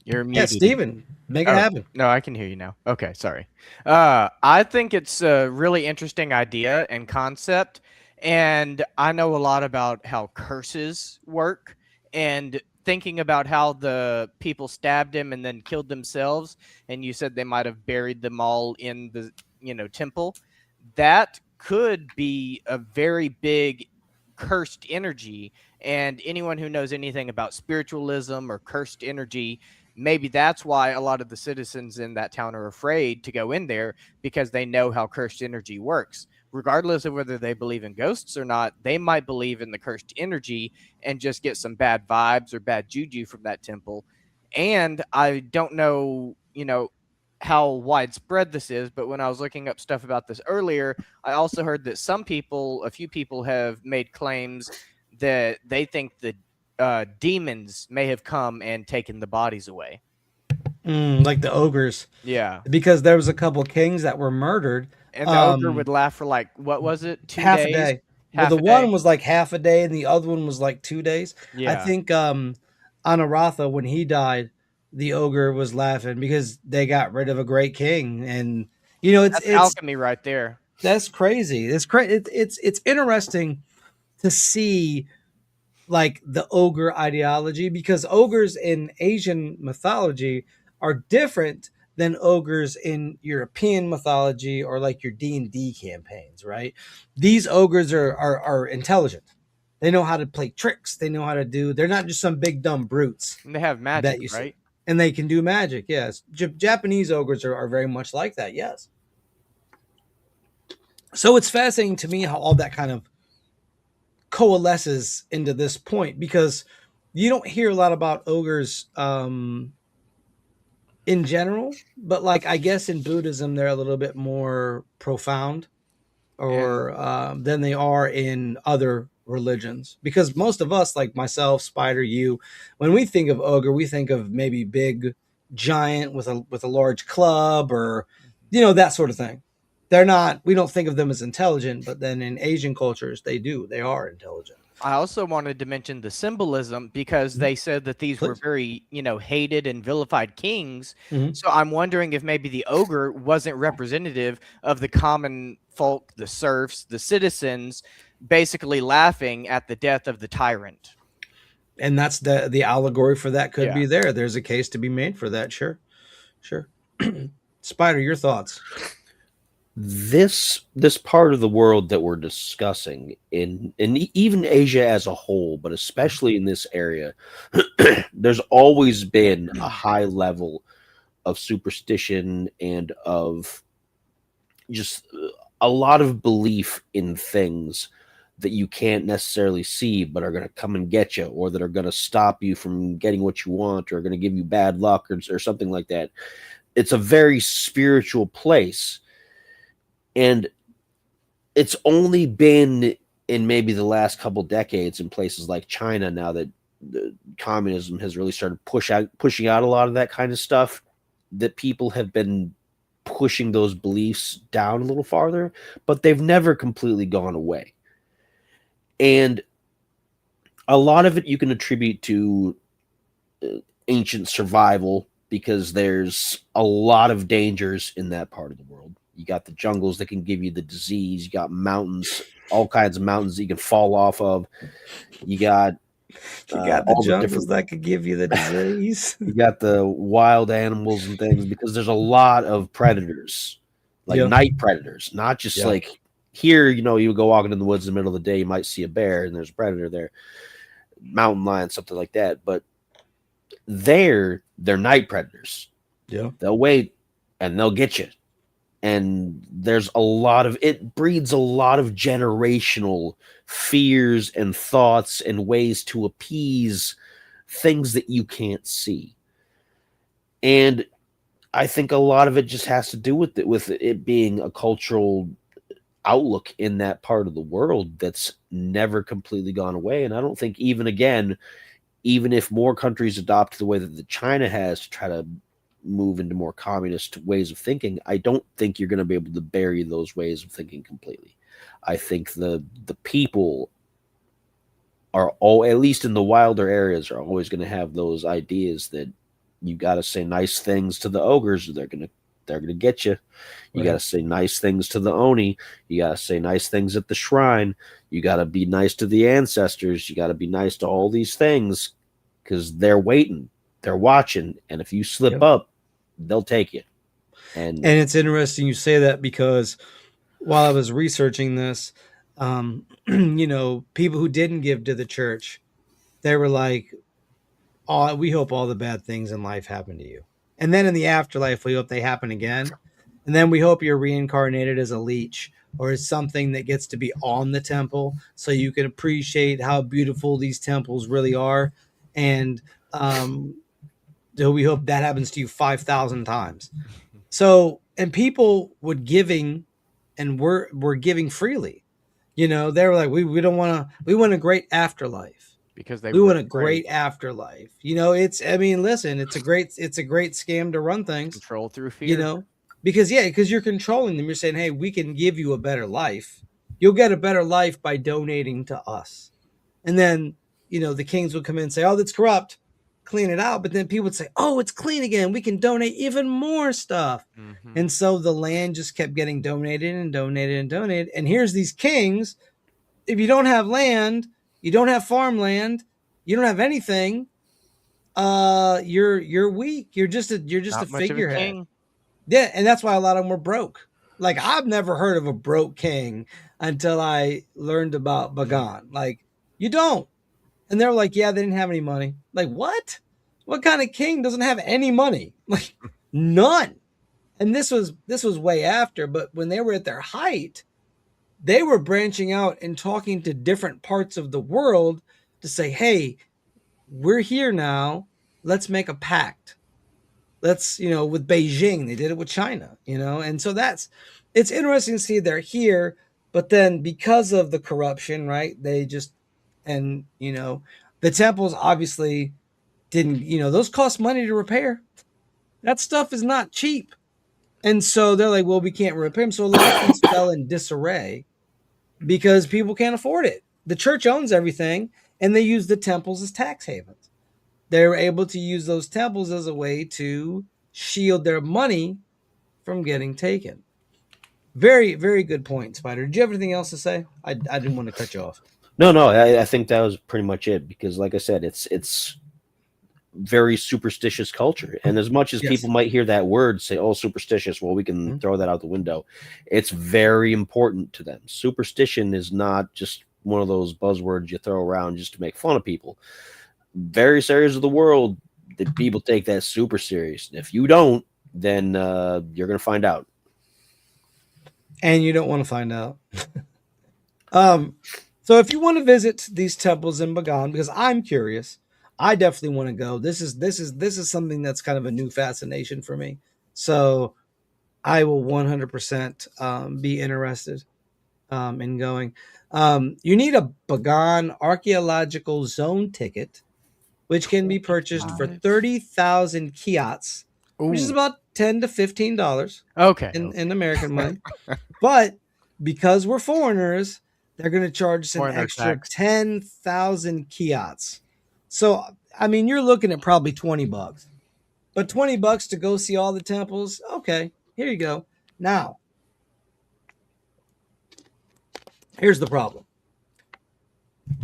Speaker 2: You're muted.
Speaker 1: Yeah, Steven, make it happen.
Speaker 2: No, I can hear you now. Okay, sorry. I think it's a really interesting idea and concept, and I know a lot about how curses work, and thinking about how the people stabbed him and then killed themselves, and you said they might have buried them all in the temple. That could be a very big cursed energy, and anyone who knows anything about spiritualism or cursed energy, maybe that's why a lot of the citizens in that town are afraid to go in there, because they know how cursed energy works. Regardless of whether they believe in ghosts or not, they might believe in the cursed energy and just get some bad vibes or bad juju from that temple. And I don't know, how widespread this is, but when I was looking up stuff about this earlier, I also heard that a few people have made claims that they think the demons may have come and taken the bodies away.
Speaker 1: Like the ogres.
Speaker 2: Yeah.
Speaker 1: Because there was a couple kings that were murdered.
Speaker 2: And the ogre would laugh for what was it? 2
Speaker 1: half
Speaker 2: days?
Speaker 1: A day.
Speaker 2: Half
Speaker 1: well, the
Speaker 2: a
Speaker 1: one
Speaker 2: day.
Speaker 1: was like half a day and the other one was like 2 days.
Speaker 2: Yeah.
Speaker 1: I think Anaratha, when he died, the ogre was laughing because they got rid of a great king. And it's
Speaker 2: alchemy right there.
Speaker 1: That's crazy. It's it's interesting to see like the ogre ideology, because ogres in Asian mythology are different than ogres in European mythology or like your D&D campaigns, right? These ogres are intelligent. They know how to play tricks. They know how to they're not just some big dumb brutes.
Speaker 2: And they have magic, right?
Speaker 1: And they can do magic, yes. Japanese ogres are very much like that, yes. So it's fascinating to me how all that kind of coalesces into this point, because you don't hear a lot about ogres in general, but like I guess in Buddhism they're a little bit more profound or than they are in other religions, because most of us, like myself, Spider, you, when we think of ogre, we think of maybe big giant with a large club or that sort of thing. they're not. We don't think of them as intelligent, but then in Asian cultures, they do. They are intelligent.
Speaker 2: I also wanted to mention the symbolism because they said that these were
Speaker 1: Please.
Speaker 2: very, hated and vilified kings.
Speaker 1: Mhm.
Speaker 2: So I'm wondering if maybe the ogre wasn't representative of the common folk, the serfs, the citizens, basically laughing at the death of the tyrant.
Speaker 1: And that's the allegory for that could
Speaker 2: Yeah.
Speaker 1: be there. There's a case to be made for that. Sure. Spider, your thoughts?
Speaker 3: This part of the world that we're discussing in even Asia as a whole, but especially in this area, there's always been a high level of superstition and of just a lot of belief in things that you can't necessarily see, but are going to come and get you, or that are going to stop you from getting what you want, or are going to give you bad luck, or something like that. It's a very spiritual place. And it's only been in maybe the last couple decades in places like China, now that the communism has really started pushing out a lot of that kind of stuff, that people have been pushing those beliefs down a little farther, but they've never completely gone away. And a lot of it you can attribute to ancient survival, because there's a lot of dangers in that part of the world. You got the jungles that can give you the disease. You got mountains, all kinds of mountains that you can fall off of. You got
Speaker 1: the jungles that could give you the disease.
Speaker 3: You got the wild animals and things, because there's a lot of predators, like night predators, not just like here, you go walking in the woods in the middle of the day, you might see a bear and there's a predator there, mountain lion, something like that. But they're night predators.
Speaker 1: Yeah.
Speaker 3: They'll wait and they'll get you. And there's it breeds a lot of generational fears and thoughts and ways to appease things that you can't see. And I think a lot of it just has to do with it being a cultural outlook in that part of the world that's never completely gone away. And I don't think even if more countries adopt the way that China has to try to move into more communist ways of thinking, I don't think you're going to be able to bury those ways of thinking completely. I think the people are all, at least in the wilder areas, are always going to have those ideas that you got to say nice things to the ogres, or they're going to get you. You got to say nice things to the Oni. You got to say nice things at the shrine. You got to be nice to the ancestors. You got to be nice to all these things, because they're waiting, they're watching, and if you slip up, they'll take you. And
Speaker 1: it's interesting you say that, because while I was researching this, people who didn't give to the church, they were like, "Oh, we hope all the bad things in life happen to you, and then in the afterlife, we hope they happen again, and then we hope you're reincarnated as a leech or as something that gets to be on the temple, so you can appreciate how beautiful these temples really are, and so we hope that happens to you 5,000 times." So, and people would giving, and we're giving freely. They were like, we want a great afterlife,
Speaker 2: because we
Speaker 1: want a great afterlife. Listen, it's a great scam to run things.
Speaker 2: Control through fear.
Speaker 1: Because you're controlling them. You're saying, hey, we can give you a better life. You'll get a better life by donating to us. And then, the kings would come in and say, oh, that's corrupt, clean it out. But then people would say, oh, it's clean again, we can donate even more stuff. And so the land just kept getting donated and donated and donated. And here's these kings. If you don't have land, you don't have farmland, you don't have anything, you're weak. You're just a figurehead. Yeah, and that's why a lot of them were broke. Like, I've never heard of a broke king until I learned about Bagan. Like, you don't. And they're like, yeah, they didn't have any money. Like, what? What kind of king doesn't have any money? Like, none. And this was way after, but when they were at their height, they were branching out and talking to different parts of the world to say, hey, we're here now. Let's make a pact. Let's, with Beijing, they did it with China, and so it's interesting to see they're here, but then because of the corruption, right, they just, and, the temples obviously didn't, those cost money to repair. That stuff is not cheap. And so they're like, well, we can't repair them. So a lot of things fell in disarray because people can't afford it. The church owns everything, and they use the temples as tax havens. They were able to use those temples as a way to shield their money from getting taken. Very, very good point, Spider. Did you have anything else to say? I didn't want to cut you off.
Speaker 3: No, I think that was pretty much it because, like I said, it's very superstitious culture. And as much as people might hear that word, say, "Oh, superstitious," well, we can throw that out the window. It's very important to them. Superstition is not just one of those buzzwords you throw around just to make fun of people. Various areas of the world, the people take that super serious. And if you don't, then you're going to find out.
Speaker 1: And you don't want to find out. So if you want to visit these temples in Bagan, because I'm curious, I definitely want to go. This is something that's kind of a new fascination for me. So I will 100% be interested in going. You need a Bagan archaeological zone ticket, which can be purchased for 30,000 kyats, which is about $10 to $15 in American money. But because we're foreigners, they're going to charge us an extra 10,000 kyats. So, I mean, you're looking at probably $20. But $20 to go see all the temples, okay, here you go. Now, here's the problem.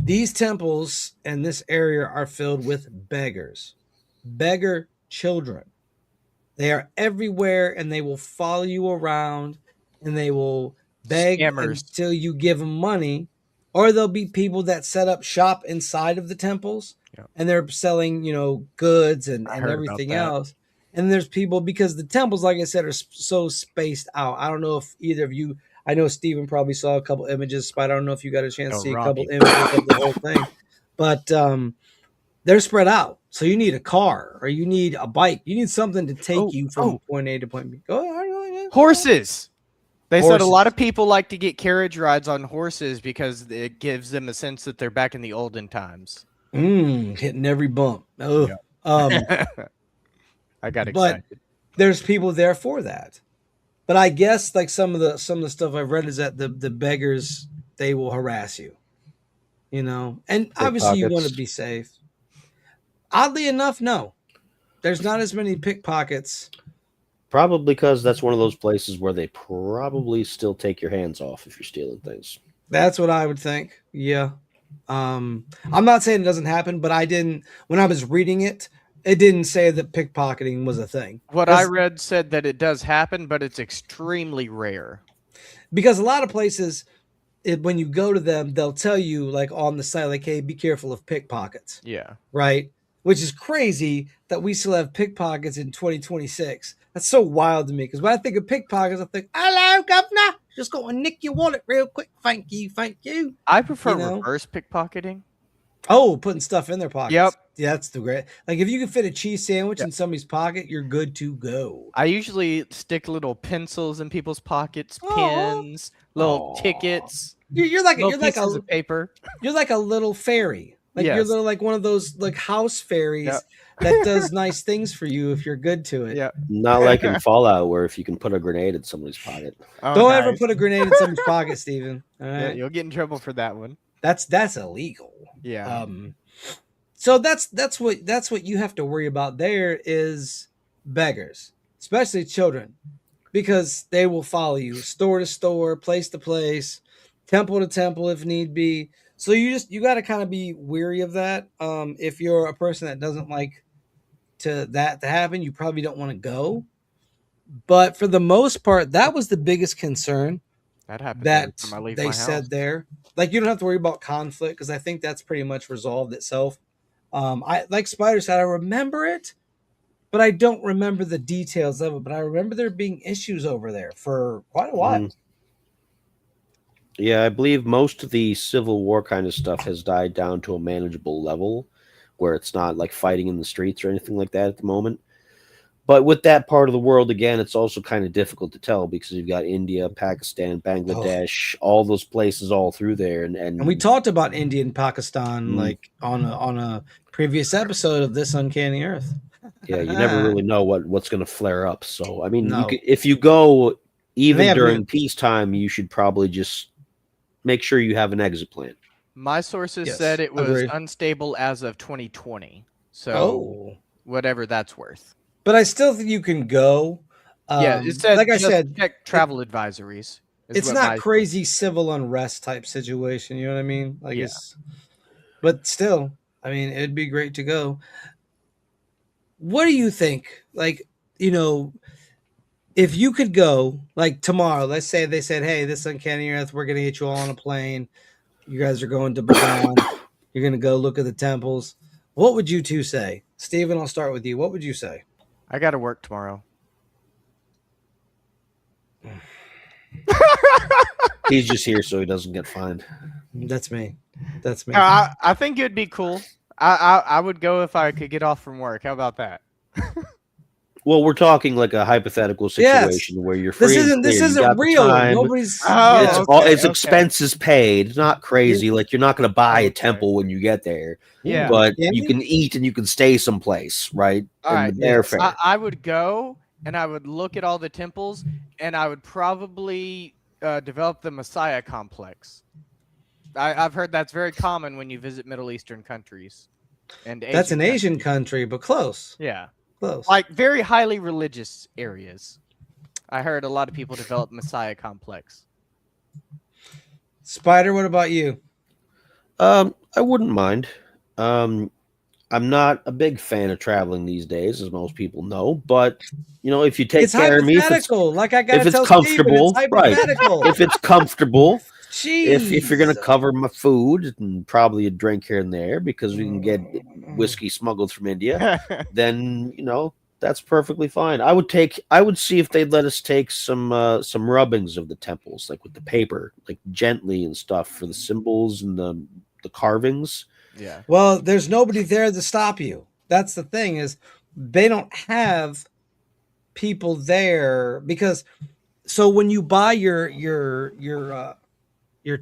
Speaker 1: These temples and this area are filled with beggars, beggar children. They are everywhere, and they will follow you around, and they will beg until you give them money. Or there'll be people that set up shop inside of the temples, and they're selling, goods and everything else. And there's people, because the temples, like I said, are so spaced out. I don't know if either of you, I know Steven probably saw a couple images, but I don't know if you got a chance to see a couple images of the whole thing. But they're spread out. So you need a car, or you need a bike. You need something to take you from point A to point B.
Speaker 2: Horses. They said a lot of people like to get carriage rides on horses because it gives them a sense that they're back in the olden times.
Speaker 1: Hitting every bump. Oh,
Speaker 2: I got excited.
Speaker 1: But there's people there for that. But I guess like some of the stuff I've read is that the beggars, they will harass you. And obviously you want to be safe. Oddly enough, no. There's not as many pickpockets.
Speaker 3: Probably because that's one of those places where they probably still take your hands off if you're stealing things.
Speaker 1: That's what I would think. Yeah. I'm not saying it doesn't happen, but when I was reading it, it didn't say that pickpocketing was a thing.
Speaker 2: What I read said that it does happen, but it's extremely rare.
Speaker 1: Because a lot of places, when you go to them, they'll tell you like on the site, like, hey, be careful of pickpockets.
Speaker 2: Yeah.
Speaker 1: Right? Which is crazy that we still have pickpockets in 2026. That's so wild to me. Because when I think of pickpockets, I think, hello, governor. Just go and nick your wallet real quick. Thank you. Thank you.
Speaker 2: I prefer reverse pickpocketing.
Speaker 1: Oh, putting stuff in their pockets.
Speaker 2: Yep.
Speaker 1: Yeah, that's the great. Like if you can fit a cheese sandwich in somebody's pocket, you're good to go.
Speaker 2: I usually stick little pencils in people's pockets, pens, little tickets.
Speaker 1: You're like
Speaker 2: a paper.
Speaker 1: You're like a little fairy. Like you're little like one of those like house fairies that does nice things for you if you're good to it.
Speaker 2: Yeah.
Speaker 3: Not like in Fallout where if you can put a grenade in somebody's pocket.
Speaker 1: Don't ever put a grenade in somebody's pocket, Steven. All right?
Speaker 2: Yeah, you'll get in trouble for that one.
Speaker 1: That's illegal.
Speaker 2: Yeah.
Speaker 1: So that's what you have to worry about there is beggars, especially children, because they will follow you store to store, place to place, temple to temple if need be. So you got to kind of be weary of that. If you're a person that doesn't like that to happen, you probably don't want to go. But for the most part, that was the biggest concern.
Speaker 2: That happened.
Speaker 1: That they said there. Like you don't have to worry about conflict because I think that's pretty much resolved itself. I like Spider said, I remember it, but I don't remember the details of it. But I remember there being issues over there for quite a while.
Speaker 3: Yeah, I believe most of the Civil War kind of stuff has died down to a manageable level where it's not like fighting in the streets or anything like that at the moment. But with that part of the world, again, it's also kind of difficult to tell because you've got India, Pakistan, Bangladesh, all those places all through there. And
Speaker 1: we talked about India and Pakistan like on a previous episode of This Uncanny Earth.
Speaker 3: Yeah, you never really know what's going to flare up. So, I mean,
Speaker 1: No.
Speaker 3: you could, if you go even
Speaker 1: have
Speaker 3: during
Speaker 1: nukes.
Speaker 3: peacetime, you should probably just make sure you have an exit plan.
Speaker 2: My sources
Speaker 1: Yes,
Speaker 2: said it was
Speaker 1: agreed.
Speaker 2: unstable as of 2020. So
Speaker 1: Oh,
Speaker 2: whatever that's worth.
Speaker 1: but I still think you can go.
Speaker 2: Yeah, it said
Speaker 1: like I
Speaker 2: just
Speaker 1: said,
Speaker 2: check travel advisories. is
Speaker 1: it's
Speaker 2: what
Speaker 1: not
Speaker 2: my-
Speaker 1: crazy civil unrest type situation. You know what I mean? Like
Speaker 2: Yeah.
Speaker 1: it's, but still, I mean, it'd be great to go. What do you think? Like, if you could go like tomorrow, let's say they said, "Hey, this Uncanny Earth, we're gonna get you all on a plane. You guys are going to Bagan. You're gonna go look at the temples." What would you two say, Steven? I'll start with you. What would you say?
Speaker 2: I got to work tomorrow.
Speaker 3: He's just here so he doesn't get fined.
Speaker 1: That's me. That's me.
Speaker 2: I think it'd be cool. I would go if I could get off from work. How about that?
Speaker 3: Well, we're talking like a hypothetical situation where you're free.
Speaker 1: This isn't real. Nobody's.
Speaker 2: Oh,
Speaker 3: It's
Speaker 2: okay,
Speaker 3: it's expenses paid, not crazy. Like you're not going to buy a temple when you get there.
Speaker 2: Yeah.
Speaker 3: But
Speaker 1: Can
Speaker 3: you
Speaker 1: we?
Speaker 3: can eat and you can stay someplace, right?
Speaker 2: All right,
Speaker 3: And the airfare.
Speaker 2: I would go and I would look at all the temples and I would probably develop the Messiah complex. I've heard that's very common when you visit Middle Eastern countries. And
Speaker 1: That's an
Speaker 2: countries.
Speaker 1: Asian country, but close.
Speaker 2: Yeah.
Speaker 1: Close.
Speaker 2: Like very highly religious areas. I heard a lot of people develop Messiah complex.
Speaker 1: Spider, what about you?
Speaker 3: I wouldn't mind. I'm not a big fan of traveling these days, as most people know. But if you take
Speaker 1: It's
Speaker 3: care of me,
Speaker 1: hypothetical. Like I gotta
Speaker 3: if it's
Speaker 1: tell
Speaker 3: comfortable,
Speaker 1: Steven, it's
Speaker 3: right?
Speaker 1: hypothetical.
Speaker 3: If it's comfortable,
Speaker 1: Jeez.
Speaker 3: if you're gonna cover my food and probably a drink here and there because we can get whiskey smuggled from India, then that's perfectly fine. I would see if they'd let us take some rubbings of the temples, like with the paper, like gently and stuff for the symbols and the carvings.
Speaker 2: Yeah.
Speaker 1: Well, there's nobody there to stop you. That's the thing, is they don't have people there because so when you buy your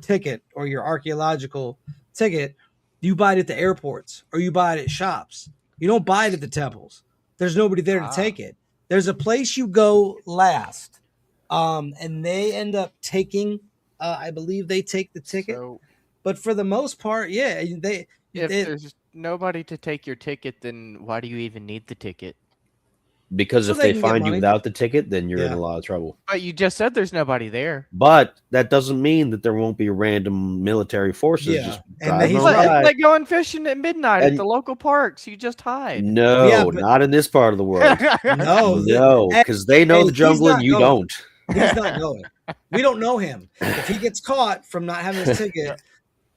Speaker 1: ticket or your archaeological ticket, you buy it at the airports or you buy it at shops. You don't buy it at the temples. There's nobody there to take it. There's a place you go last, and they end up taking. I believe they take the ticket, but for the most part, yeah,
Speaker 2: If there's nobody to take your ticket, then why do you even need the ticket?
Speaker 3: Because
Speaker 1: So
Speaker 3: if
Speaker 1: they
Speaker 3: they
Speaker 1: can get
Speaker 3: find you
Speaker 1: money.
Speaker 3: without the ticket, then you're in
Speaker 1: Yeah.
Speaker 3: a lot of trouble.
Speaker 2: But you just said there's nobody there.
Speaker 3: But that doesn't mean that there won't be random military forces
Speaker 1: Yeah.
Speaker 3: just
Speaker 1: And
Speaker 3: driving
Speaker 1: he's
Speaker 2: It's
Speaker 1: right.
Speaker 3: by.
Speaker 2: like going fishing at midnight at
Speaker 3: And-
Speaker 2: the local parks. You just hide.
Speaker 3: No,
Speaker 1: Yeah, but-
Speaker 3: not in this part of the world.
Speaker 1: No,
Speaker 3: No, because they know
Speaker 1: and
Speaker 3: the
Speaker 1: he's
Speaker 3: jungle
Speaker 1: not
Speaker 3: and you
Speaker 1: going.
Speaker 3: don't.
Speaker 1: He's not going. We don't know him. If he gets caught from not having his ticket,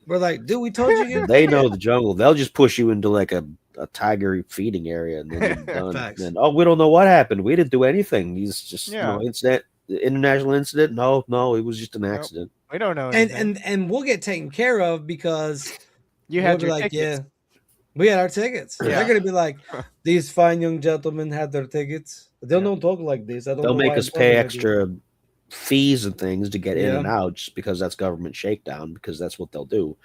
Speaker 1: we're like, dude, we told you.
Speaker 3: They know the jungle. They'll just push you into like a tiger feeding area and then you're done.
Speaker 1: Facts.
Speaker 3: And we don't know what happened. We didn't do anything. He's just
Speaker 2: Yeah.
Speaker 3: incident, international incident. No, it was just an accident.
Speaker 2: We don't know.
Speaker 1: And
Speaker 2: anything.
Speaker 1: and we'll get taken care of because
Speaker 2: you
Speaker 1: we'll
Speaker 2: had
Speaker 1: be
Speaker 2: your
Speaker 1: like,
Speaker 2: tickets.
Speaker 1: yeah, we had our tickets.
Speaker 2: Yeah.
Speaker 1: They're gonna be like, these fine young gentlemen had their tickets. They don't talk like this. I don't.
Speaker 3: They'll
Speaker 1: know
Speaker 3: make
Speaker 1: why
Speaker 3: us
Speaker 1: I'm
Speaker 3: pay
Speaker 1: talking like
Speaker 3: extra fees and things to get in
Speaker 1: Yeah.
Speaker 3: and out just because that's government shakedown, because that's what they'll do.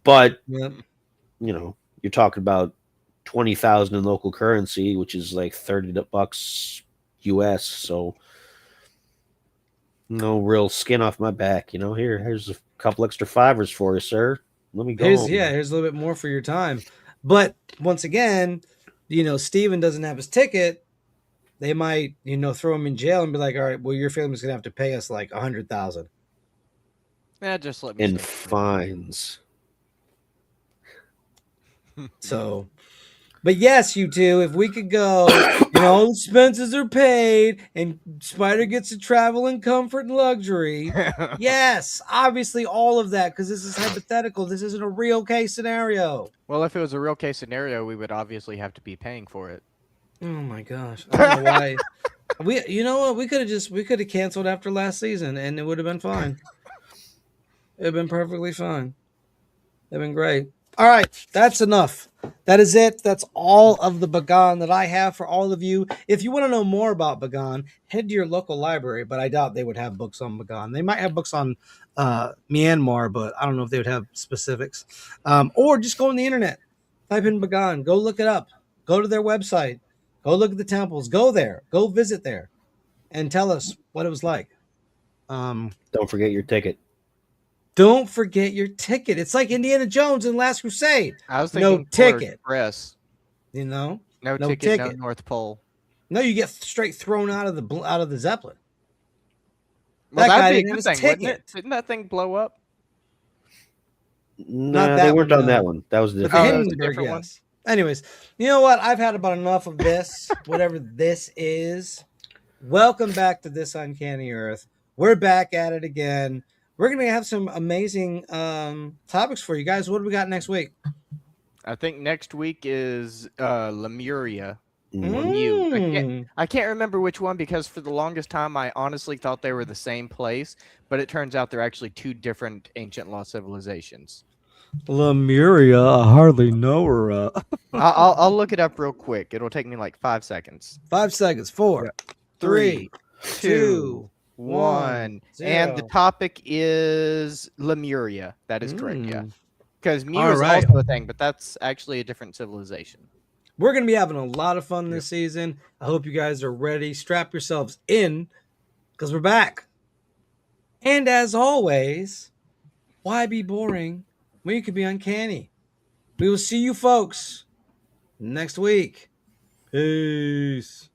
Speaker 3: But
Speaker 1: this. Yeah.
Speaker 3: you're talking about 20,000 in local currency, which is like $30 US. So no real skin off my back. Here's a couple extra $5 for you, sir. Let me go.
Speaker 1: Here's
Speaker 3: home.
Speaker 1: here's a little bit more for your time. But once again, Steven doesn't have his ticket. They might, throw him in jail and be like, all right, well, your family's gonna have to pay us like 100,000
Speaker 2: Yeah, just let me.
Speaker 3: And
Speaker 2: stay.
Speaker 3: fines.
Speaker 1: So, but yes, you two, if we could go, all expenses are paid and Spider gets to travel in comfort and luxury. Yes, obviously all of that, because this is hypothetical. This isn't a real case scenario.
Speaker 2: Well, if it was a real case scenario, we would obviously have to be paying for it.
Speaker 1: Oh my gosh. I don't know why. You know what? We could have canceled after last season and it would have been fine. It would have been perfectly fine. It'd been great. All right, that's enough. That is it. That's all of the Bagan that I have for all of you. If you want to know more about Bagan, head to your local library, but I doubt they would have books on Bagan. They might have books on Myanmar, but I don't know if they would have specifics. Or just go on the internet, type in Bagan, go look it up, go to their website, Go look at the temples. Go there. Go visit there, and tell us what it was like.
Speaker 3: Don't forget your ticket.
Speaker 1: Don't forget your ticket. It's like Indiana Jones in Last Crusade.
Speaker 2: I was
Speaker 1: No
Speaker 2: thinking Polar
Speaker 1: ticket.
Speaker 2: Express.
Speaker 1: You know,
Speaker 2: No,
Speaker 1: no
Speaker 2: ticket,
Speaker 1: ticket.
Speaker 2: no North Pole.
Speaker 1: No, you get straight thrown out of the Zeppelin.
Speaker 2: Well,
Speaker 1: That guy
Speaker 2: that'd be
Speaker 1: didn't
Speaker 2: a
Speaker 1: have
Speaker 2: good
Speaker 1: his
Speaker 2: thing, wouldn't
Speaker 1: ticket.
Speaker 2: it? Didn't that thing blow up?
Speaker 3: Nah,
Speaker 1: that
Speaker 3: they weren't
Speaker 1: one,
Speaker 3: on
Speaker 1: no.
Speaker 3: that one. That was
Speaker 1: But
Speaker 3: the
Speaker 1: the
Speaker 2: Oh, that was a
Speaker 1: Hindenburg,
Speaker 2: different one?
Speaker 1: yes. Anyways, you know what? I've had about enough of this, whatever this is. Welcome back to This Uncanny Earth. We're back at it again. We're going to have some amazing topics for you guys. What do we got next week?
Speaker 2: I think next week is Lemuria.
Speaker 1: Mm.
Speaker 2: I can't remember which one because for the longest time I honestly thought they were the same place, but it turns out they're actually two different ancient lost civilizations.
Speaker 1: Lemuria, I hardly know her.
Speaker 2: I'll look it up real quick. It'll take me like 5 seconds.
Speaker 1: 5 seconds. 4, 3, 2,
Speaker 2: 1. And the topic is Lemuria. That is correct, yeah. Because Mu is
Speaker 1: right.
Speaker 2: also a thing, but that's actually a different civilization.
Speaker 1: We're going to be having a lot of fun this season. I hope you guys are ready. Strap yourselves in because we're back. And as always, why be boring when you could be uncanny? We will see you folks next week. Peace.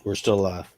Speaker 3: We're still alive.